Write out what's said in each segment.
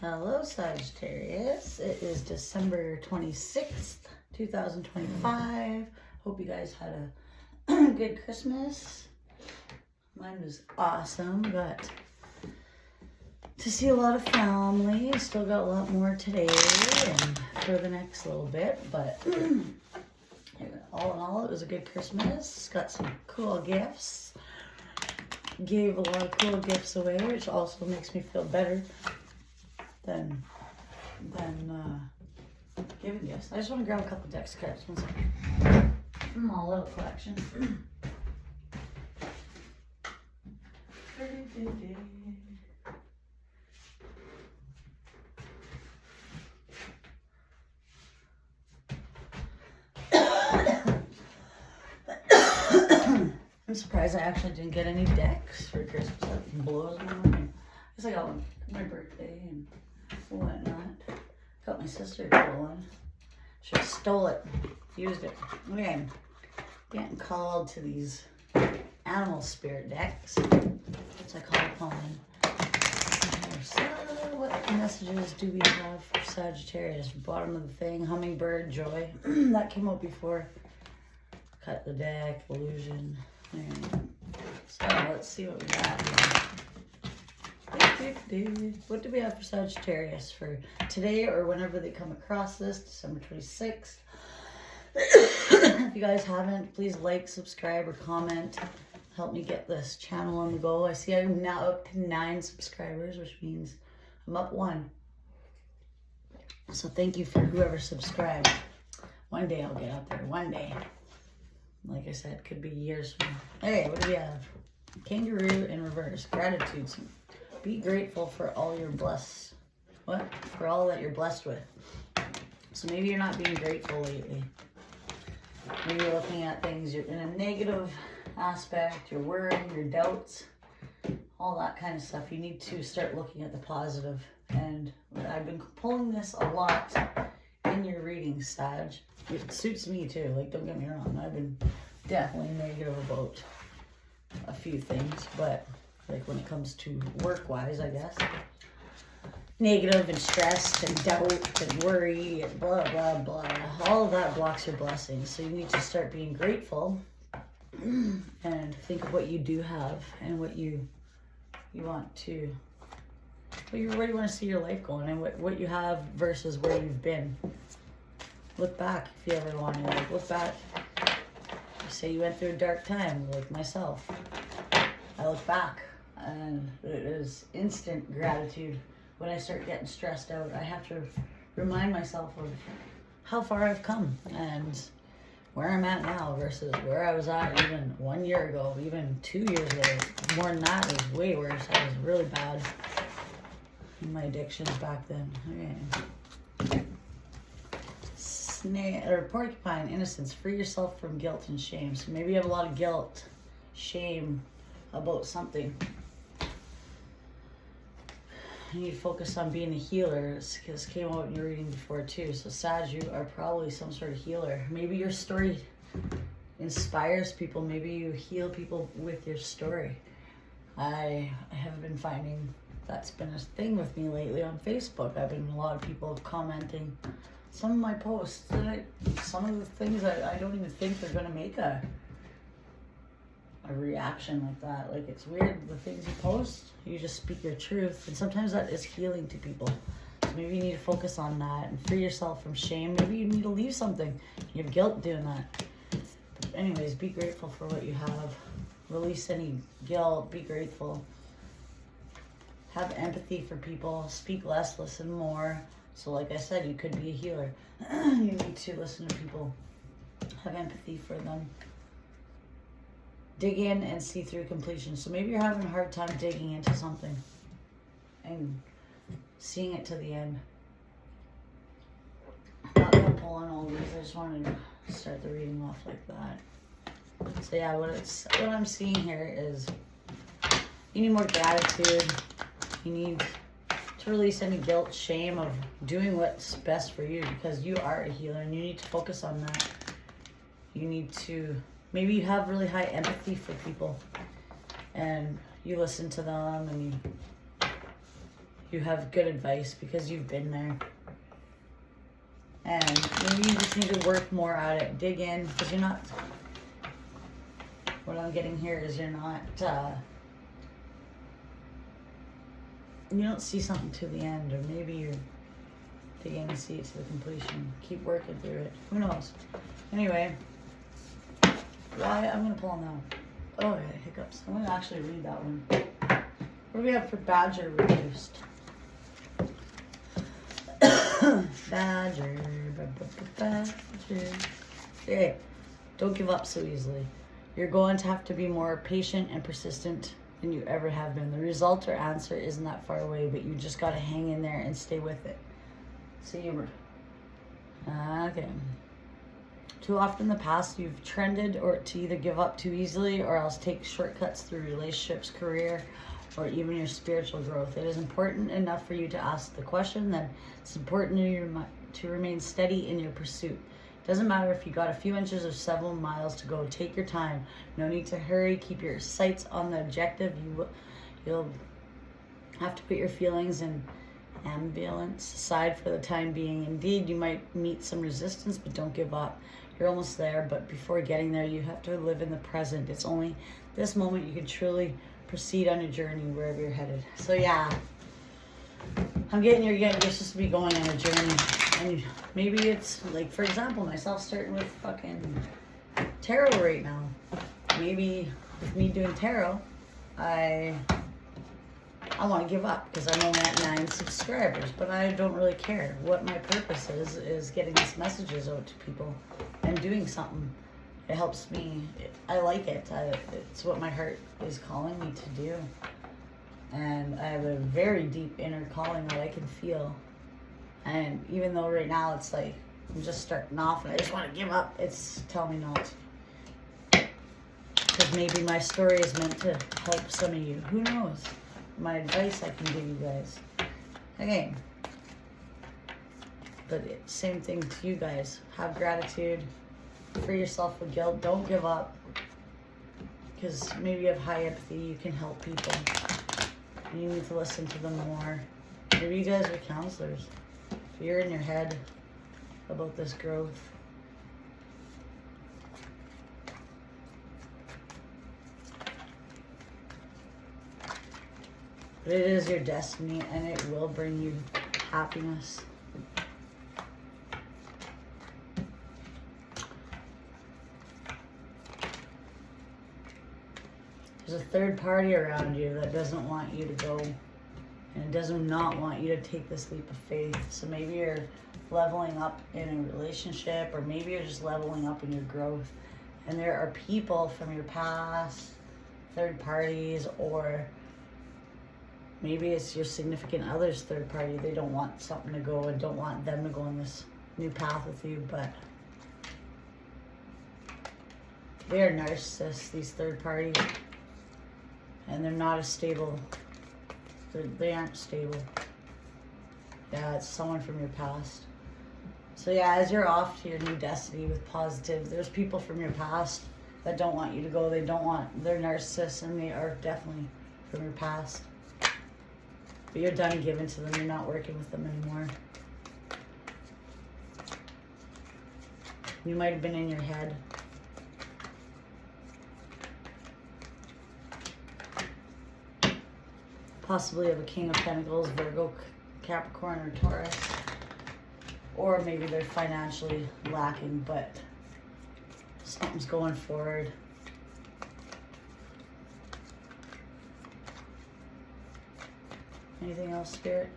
Hello, Sagittarius. It is December 26th, 2025. Hope you guys had a good Christmas. Mine was awesome. Got to see a lot of family. Still got a lot more today and for the next little bit. But all in all, it was a good Christmas. Got some cool gifts. Gave a lot of cool gifts away, which also makes me feel better than giving gifts. I just want to grab a couple decks of cards. One second. From my little collection. I'm surprised I actually didn't get any decks for Christmas. That blows my mind. I guess I got one for my birthday and whatnot. Got my sister to get one. Should have stole it. Used it. Okay. Getting called to these animal spirit decks. Which I call upon. So, what messages do we have for Sagittarius? Bottom of the thing. Hummingbird, joy. That came out before. Cut the deck. Illusion. So, let's see what we got here. What do we have for Sagittarius for today or whenever they come across this, December 26th? If you guys haven't, please like, subscribe, or comment. Help me get this channel on the go. I see I'm now up to 9 subscribers, which means I'm up 1. So thank you for whoever subscribed. One day I'll get up there. One day. Like I said, could be years from now. Hey, what do we have? Kangaroo in reverse. Gratitude. Be grateful for all you're blessed. What? For all that you're blessed with. So maybe you're not being grateful lately. Maybe you're looking at things, you're in a negative aspect, you're worrying, your doubts, all that kind of stuff. You need to start looking at the positive. And I've been pulling this a lot in your readings, Sag. It suits me too, like don't get me wrong. I've been definitely negative about a few things, but like when it comes to work-wise, I guess. Negative and stressed and doubt and worry and blah, blah, blah. All of that blocks your blessings. So you need to start being grateful and think of what you do have and what you want to, where you want to see your life going and what you have versus where you've been. Look back if you ever want to. Like, look back. Say you went through a dark time, like myself. I look back and it is instant gratitude. When I start getting stressed out, I have to remind myself of how far I've come and where I'm at now versus where I was at even 1 year ago, even 2 years ago. More than that, it was way worse. I was really bad in my addictions back then. Okay. Porcupine, innocence. Free yourself from guilt and shame. So maybe you have a lot of guilt, shame about something. You need to focus on being a healer. This came out in your reading before too. So Sag, you are probably some sort of healer. Maybe your story inspires people. Maybe you heal people with your story. I have been finding that's been a thing with me lately on Facebook. I've been a lot of people commenting some of my posts. Some of the things I don't even think they're gonna make a reaction like that. Like, it's weird, the things you post, you just speak your truth, and sometimes that is healing to people. So maybe you need to focus on that and free yourself from shame. Maybe you need to leave something. You have guilt doing that. But anyways, be grateful for what you have. Release any guilt. Be grateful. Have empathy for people. Speak less, listen more. So like I said, you could be a healer. You need to listen to people. Have empathy for them. Dig in and see through completion. So maybe you're having a hard time digging into something and seeing it to the end. I'm not going to pull on all these. I just wanted to start the reading off like that. So yeah, what I'm seeing here is you need more gratitude. You need to release any guilt, shame of doing what's best for you, because you are a healer and you need to focus on that. You need to... Maybe you have really high empathy for people and you listen to them and you you have good advice because you've been there. And maybe you just need to work more at it. Dig in, because you're not... What I'm getting here is you're not... you don't see something to the end, or maybe you're digging and see it to the completion. Keep working through it. Who knows? Anyway, why? I'm going to pull now. Oh, I got hiccups. I'm going to actually read that one. What do we have for Badger reduced? Badger. Okay. Don't give up so easily. You're going to have to be more patient and persistent than you ever have been. The result or answer isn't that far away, but you just got to hang in there and stay with it. See, okay. Too often in the past, you've trended or to either give up too easily or else take shortcuts through relationships, career, or even your spiritual growth. It is important enough for you to ask the question that it's important to remain steady in your pursuit. Doesn't matter if you got a few inches or several miles to go. Take your time. No need to hurry. Keep your sights on the objective. You'll have to put your feelings and ambivalence aside for the time being. Indeed, you might meet some resistance, but don't give up. You're almost there, but before getting there, you have to live in the present. It's only this moment you can truly proceed on a journey wherever you're headed. So yeah, I'm getting you're supposed to be going on a journey. And maybe it's like, for example, myself starting with fucking tarot right now. Maybe with me doing tarot, I want to give up because I'm only at 9 subscribers, but I don't really care. What my purpose is getting these messages out to people and doing something. It helps me. I like it. It's what my heart is calling me to do. And I have a very deep inner calling that I can feel. And even though right now it's like I'm just starting off and I just want to give up, it's telling me not to. Because maybe my story is meant to help some of you. Who knows? My advice I can give you guys. Okay. But same thing to you guys. Have gratitude. Free yourself with guilt. Don't give up. Because maybe you have high empathy. You can help people. You need to listen to them more. Maybe you guys are counselors. If you're in your head about this growth. But it is your destiny and it will bring you happiness. There's a third party around you that doesn't want you to go. And it does not want you to take this leap of faith. So maybe you're leveling up in a relationship, or maybe you're just leveling up in your growth. And there are people from your past, third parties, or maybe it's your significant other's third party. They don't want something to go and don't want them to go on this new path with you, but they are narcissists, these third parties. And they're not as stable. They aren't stable. Yeah, it's someone from your past. So yeah, as you're off to your new destiny with positive, there's people from your past that don't want you to go. They're narcissists and they are definitely from your past. But you're done giving to them. You're not working with them anymore. You might have been in your head. Possibly of a King of Pentacles, Virgo, Capricorn, or Taurus. Or maybe they're financially lacking, but something's going forward. Anything else, Spirit?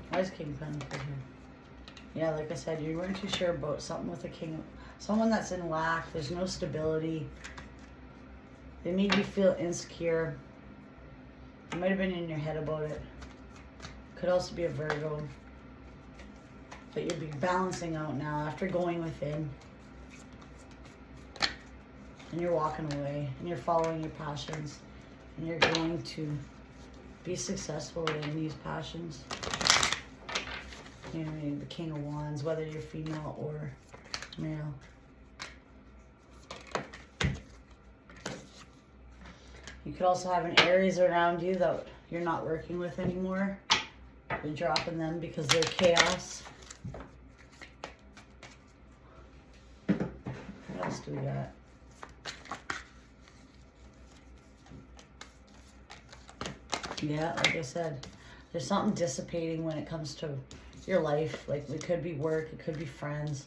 Why is King of Pentacles here? Yeah, like I said, you weren't too sure about something with a king. Someone that's in lack. There's no stability. They made you feel insecure. You might have been in your head about it. Could also be a Virgo. But you'll be balancing out now after going within. and you're walking away, and you're following your passions, and you're going to be successful in these passions. You know, the King of Wands, whether you're female or male. You could also have an Aries around you that you're not working with anymore. You're dropping them because they're chaos. What else do we got? Yeah, like I said, there's something dissipating when it comes to your life. Like, it could be work, it could be friends.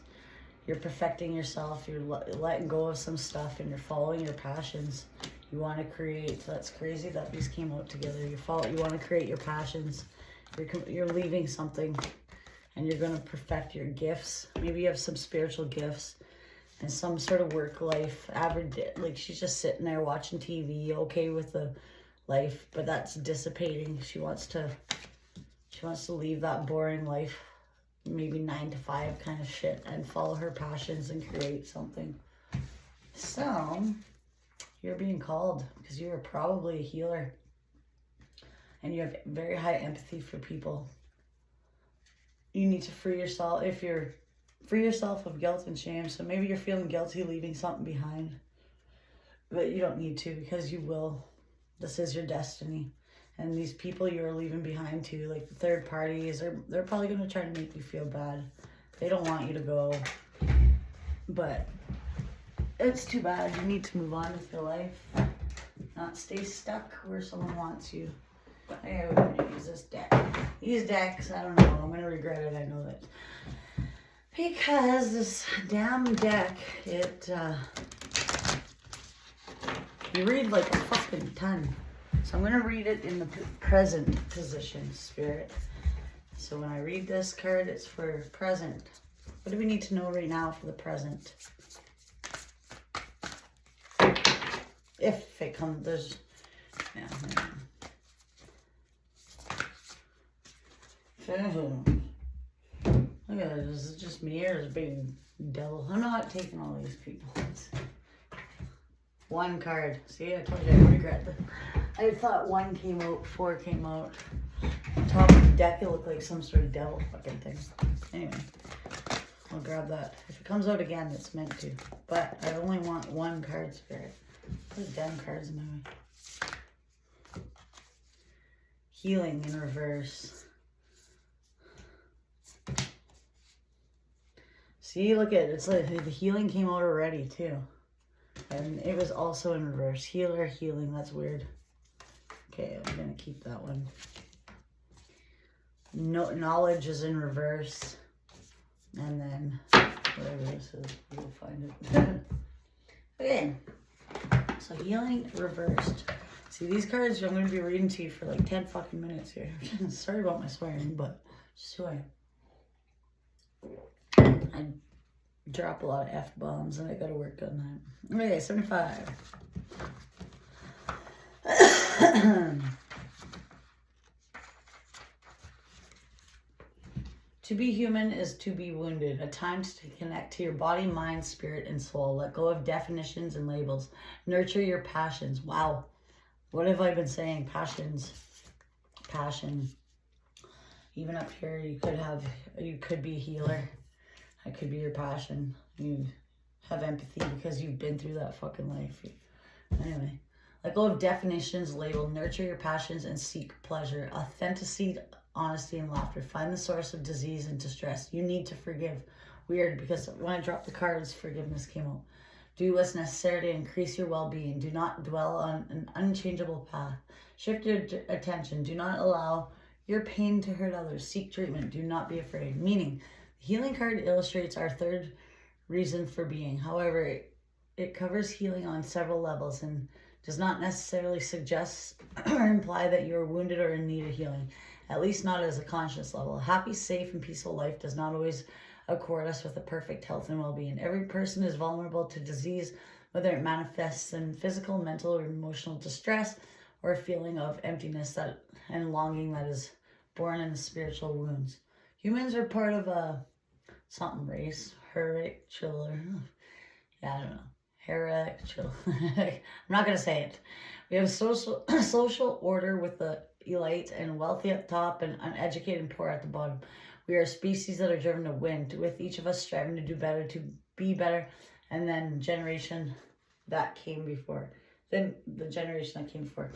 You're perfecting yourself, you're letting go of some stuff, and you're following your passions. You want to create. That's crazy that these came out together. You want to create your passions. You're leaving something, and you're going to perfect your gifts. Maybe you have some spiritual gifts and some sort of work life. Average, like, she's just sitting there watching TV, okay with the life, but that's dissipating. She wants to leave that boring life, maybe 9 to 5 kind of shit, and follow her passions and create something. So you're being called because you are probably a healer, and you have very high empathy for people. You need to free yourself. Free yourself of guilt and shame. So maybe you're feeling guilty leaving something behind, but you don't need to, because you will. This is your destiny. And these people you're leaving behind too, like the third parties, they're probably going to try to make you feel bad. They don't want you to go. But it's too bad. You need to move on with your life. Not stay stuck where someone wants you. Hey, we're going to use this deck. These decks, I don't know. I'm going to regret it. I know that. Because this damn deck, you read like a fucking ton. So I'm going to read it in the present position, Spirit. So when I read this card, it's for present. What do we need to know right now for the present? If it comes, there's... Yeah. Look at this. Is it just me or is it a big devil? I'm not taking all these people. One card. See, I told you I regret that. I thought 1 came out, 4 came out. On top of the deck, it looked like some sort of devil fucking thing. Anyway, I'll grab that. If it comes out again, it's meant to. But I only want 1 card, Spirit. Those damn cards in my way. Healing in reverse. See, look at it. It's like the healing came out already, too. And it was also in reverse. Healer, healing. That's weird. Okay, I'm going to keep that one. No, knowledge is in reverse. And then, whatever this is, you'll find it. Okay. So, healing reversed. See, these cards I'm going to be reading to you for like 10 fucking minutes here. Sorry about my swearing, but just who I am. I drop a lot of F-bombs and I got to work on that. Okay, 75. To be human is to be wounded. A time to connect to your body, mind, spirit, and soul. Let go of definitions and labels. Nurture your passions. Wow. What have I been saying? Passions. Passion. Even up here, you could be a healer. That could be your passion. You have empathy because you've been through that fucking life. Anyway. Let go of definitions, label, nurture your passions, and seek pleasure. Authenticity, honesty, and laughter. Find the source of disease and distress. You need to forgive. Weird, because when I dropped the cards, forgiveness came out. Do what's necessary to increase your well-being. Do not dwell on an unchangeable path. Shift your attention. Do not allow your pain to hurt others. Seek treatment. Do not be afraid. Meaning, the healing card illustrates our third reason for being. However, it covers healing on several levels and does not necessarily suggest or imply that you are wounded or in need of healing, at least not as a conscious level. A happy, safe, and peaceful life does not always accord us with a perfect health and well-being. Every person is vulnerable to disease, whether it manifests in physical, mental, or emotional distress, or a feeling of emptiness and longing that is born in the spiritual wounds. Humans are part of a something race, Herrick, Chiller. Yeah, I don't know. hierarchical. I'm not going to say it. We have a social order with the elite and wealthy at the top and uneducated and poor at the bottom. We are a species that are driven to win, with each of us striving to do better, to be better, and then generation that came before. Then the generation that came before.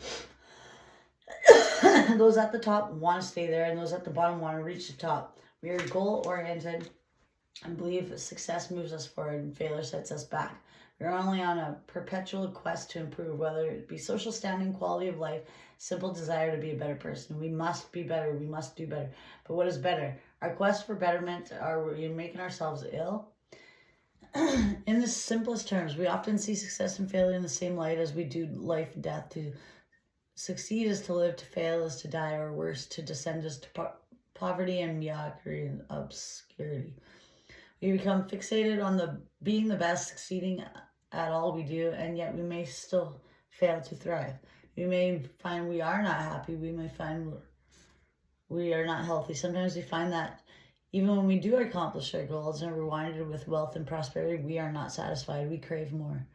Those at the top want to stay there, and those at the bottom want to reach the top. We are goal-oriented and believe success moves us forward and failure sets us back. We're only on a perpetual quest to improve, whether it be social standing, quality of life, simple desire to be a better person. We must be better. We must do better. But what is better? Our quest for betterment, are we making ourselves ill? In the simplest terms, we often see success and failure in the same light as we do life and death. To succeed is to live, to fail is to die, or worse, to descend is to poverty and mediocrity and obscurity. We become fixated on being the best, succeeding at all we do, and yet we may still fail to thrive. We may find we are not happy. We may find we are not healthy. Sometimes we find that even when we do accomplish our goals and are rewarded with wealth and prosperity, we are not satisfied. We crave more.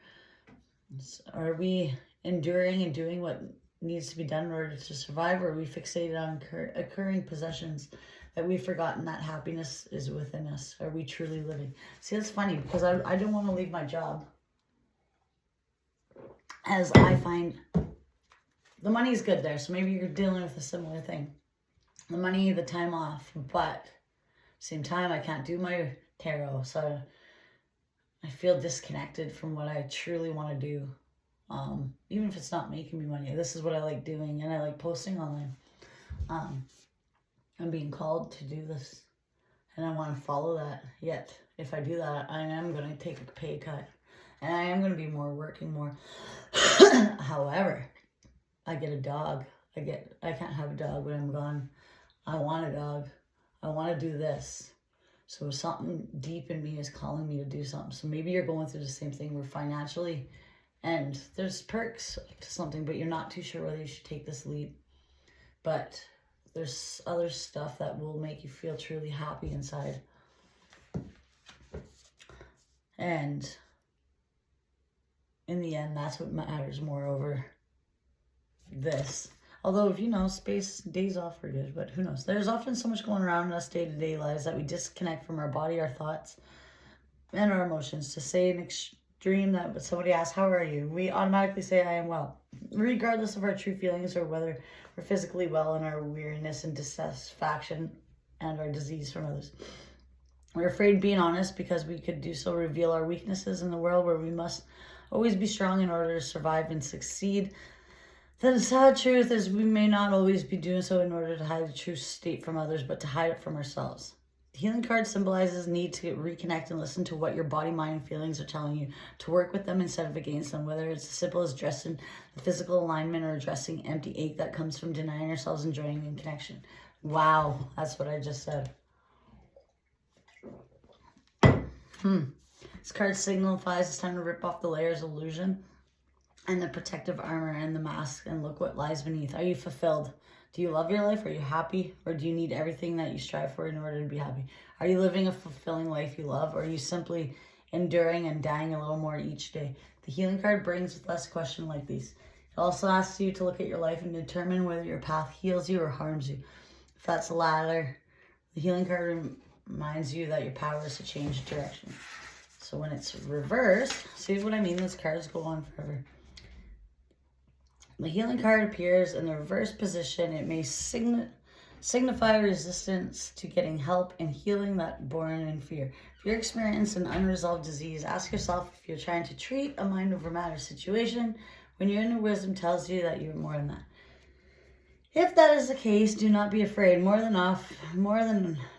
Are we enduring and doing what needs to be done in order to survive, or are we fixated on occurring possessions that we've forgotten that happiness is within us? Are we truly living? See, that's funny because I don't want to leave my job, as I find the money's good there. So maybe you're dealing with a similar thing. The money, the time off, but same time, I can't do my tarot. So I feel disconnected from what I truly want to do. Even if it's not making me money, this is what I like doing, and I like posting online. I'm being called to do this, and I want to follow that. Yet, if I do that, I am going to take a pay cut, and I am going to be working more. However, I get a dog. I can't have a dog when I'm gone. I want a dog. I want to do this. So something deep in me is calling me to do something. So maybe you're going through the same thing where financially, and there's perks to something, but you're not too sure whether you should take this leap. But there's other stuff that will make you feel truly happy inside. And in the end, that's what matters more over this. Although, space days off are good, but who knows? There's often so much going around in us day-to-day lives that we disconnect from our body, our thoughts, and our emotions. To say an extreme that somebody asks, how are you? We automatically say, I am well, regardless of our true feelings or whether we're physically well in our weariness and dissatisfaction and our disease from others. We're afraid of being honest because we could do so reveal our weaknesses in the world where we must always be strong in order to survive and succeed. The sad truth is we may not always be doing so in order to hide the true state from others, but to hide it from ourselves. The healing card symbolizes need to reconnect and listen to what your body, mind, and feelings are telling you, to work with them instead of against them, whether it's as simple as addressing the physical alignment or addressing empty ache that comes from denying ourselves enjoying in connection. Wow, that's what I just said. This card signifies it's time to rip off the layers of illusion and the protective armor and the mask and look what lies beneath. Are you fulfilled? Do you love your life? Are you happy? Or do you need everything that you strive for in order to be happy? Are you living a fulfilling life you love? Or are you simply enduring and dying a little more each day? The healing card brings with us a question like these. It also asks you to look at your life and determine whether your path heals you or harms you. If that's the latter, the healing card reminds you that your power is to change direction. So when it's reversed, see what I mean? Those cards go on forever. The healing card appears in the reverse position. It may signify resistance to getting help and healing that born in fear. If you're experiencing an unresolved disease, ask yourself if you're trying to treat a mind over matter situation when your inner wisdom tells you that you're more than that. If that is the case, do not be afraid. More than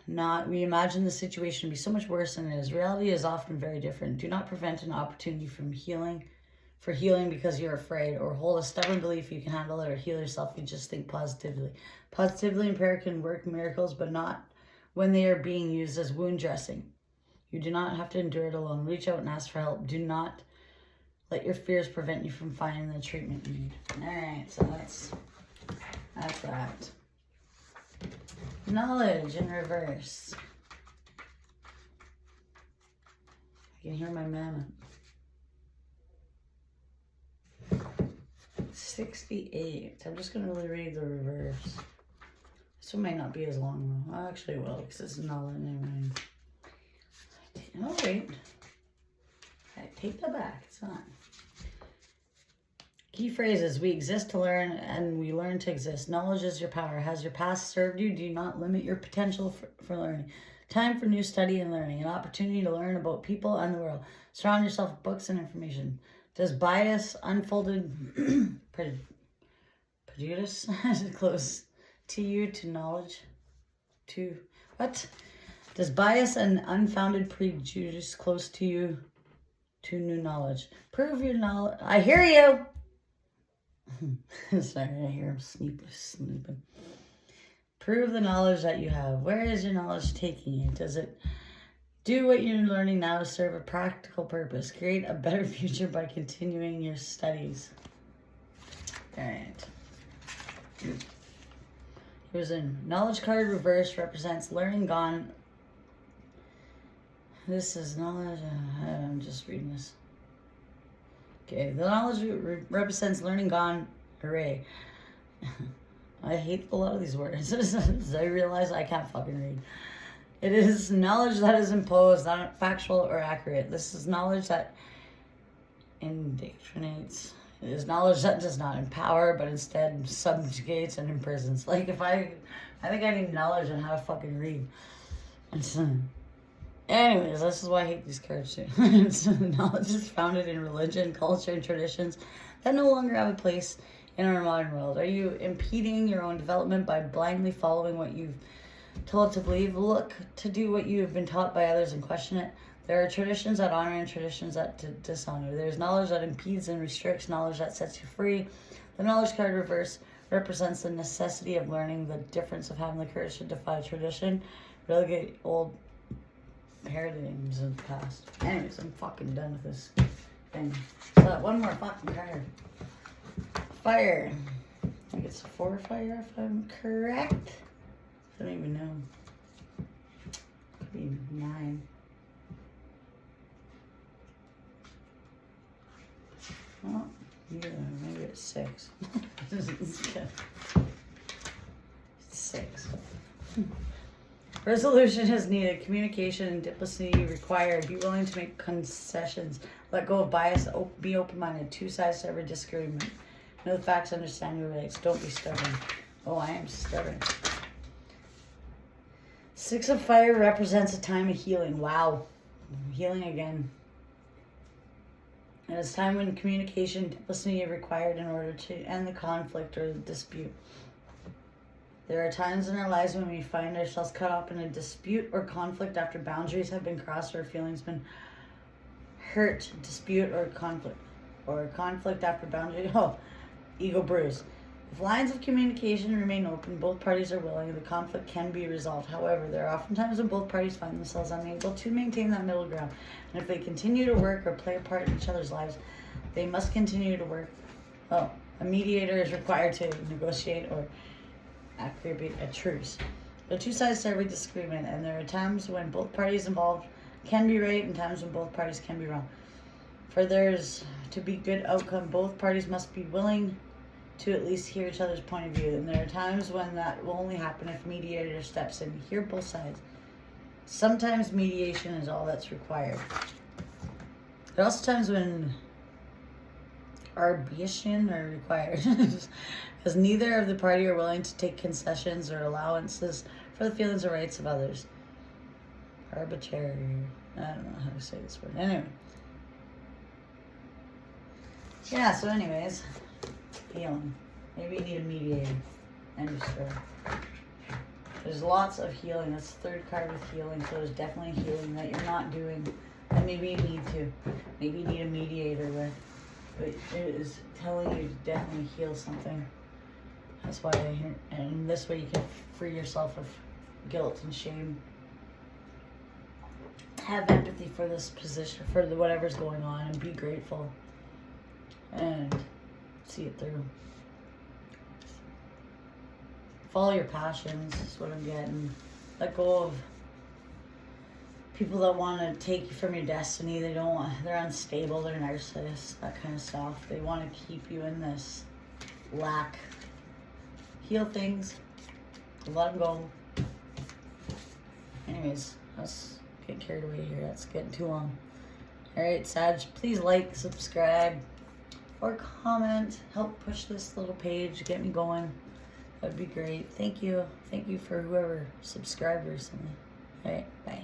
not, we imagine the situation to be so much worse than it is. Reality is often very different. Do not prevent an opportunity from healing because you're afraid, or hold a stubborn belief you can handle it or heal yourself. You just think positively. Positively and prayer can work miracles, but not when they are being used as wound dressing. You do not have to endure it alone. Reach out and ask for help. Do not let your fears prevent you from finding the treatment you need. All right, so that's that. Knowledge in reverse. I can hear my mama. 68. I'm just going to read the reverse. This one might not be as long though. Actually, it will, because it's not anyway. Oh, wait. I take that back. It's not. Key phrases. We exist to learn and we learn to exist. Knowledge is your power. Has your past served you? Do not limit your potential for learning. Time for new study and learning. An opportunity to learn about people and the world. Surround yourself with books and information. Does bias unfolded prejudice close to you to knowledge? To what? Does bias and unfounded prejudice close to you to new knowledge? Prove your knowledge. I hear you. Sorry, I hear him sleeping. Prove the knowledge that you have. Where is your knowledge taking you? Does it do what you're learning now to serve a practical purpose? Create a better future by continuing your studies. All right. Here's a knowledge card. Reverse represents learning gone. This is knowledge. I'm just reading this. Okay, the knowledge represents learning gone. Hooray. I hate a lot of these words. I realize I can't fucking read. It is knowledge that is imposed, not factual or accurate. This is knowledge that indoctrinates. It is knowledge that does not empower, but instead subjugates and imprisons. Like if I think I need knowledge on how to fucking read. Anyways, this is why I hate these cards too. Knowledge is founded in religion, culture, and traditions that no longer have a place in our modern world. Are you impeding your own development by blindly following what you've told to believe? Look to do what you have been taught by others and question it. There are traditions that honor and traditions that dishonor. There's knowledge that impedes and restricts, knowledge that sets you free. The knowledge card reverse represents the necessity of learning, the difference of having the courage to defy tradition, relegate old paradigms of the past. Anyways, I'm fucking done with this thing. So one more fucking card. Fire. I think it's 4 fire if I'm correct. I don't even know. Could be 9. Well, yeah, maybe it's 6. 6. Resolution is needed. Communication and diplomacy required. Be willing to make concessions. Let go of bias. Be open-minded. 2 sides to every disagreement. Know the facts. Understand your rights. Don't be stubborn. Oh, I am stubborn. 6 of fire represents a time of healing. Wow. Healing again. And it's time when communication and diplomacy are required in order to end the conflict or the dispute. There are times in our lives when we find ourselves caught up in a dispute or conflict after boundaries have been crossed or feelings been hurt, dispute or conflict. Or conflict after boundary, ego bruise. If lines of communication remain open, both parties are willing, the conflict can be resolved. However, there are often times when both parties find themselves unable to maintain that middle ground. And if they continue to work or play a part in each other's lives, they must continue to work. A mediator is required to negotiate or create a truce. There are 2 sides to every disagreement, and there are times when both parties involved can be right and times when both parties can be wrong. For there's to be good outcome, both parties must be willing to at least hear each other's point of view. And there are times when that will only happen if mediator steps in. Hear both sides. Sometimes mediation is all that's required. There are also times when arbitration are required. Because neither of the party are willing to take concessions or allowances for the feelings or rights of others. Arbitrary. I don't know how to say this word. Anyway. Yeah, so anyways. Healing. Maybe you need a mediator. End of story. There's lots of healing. That's the 3rd card with healing. So there's definitely healing that you're not doing. And maybe you need to. Maybe you need a mediator with. But it is telling you to definitely heal something. That's why and this way you can free yourself of guilt and shame. Have empathy for this position, for whatever's going on, and be grateful. And see it through. Follow your passions, is what I'm getting. Let go of people that want to take you from your destiny. They're unstable, they're narcissists, that kind of stuff. They want to keep you in this lack. Heal things. Let them go. Anyways, let's get carried away here. That's getting too long. Alright, Sag, please like, subscribe, or comment. Help push this little page. Get me going. That would be great. Thank you. Thank you for whoever subscribed recently. Alright, bye.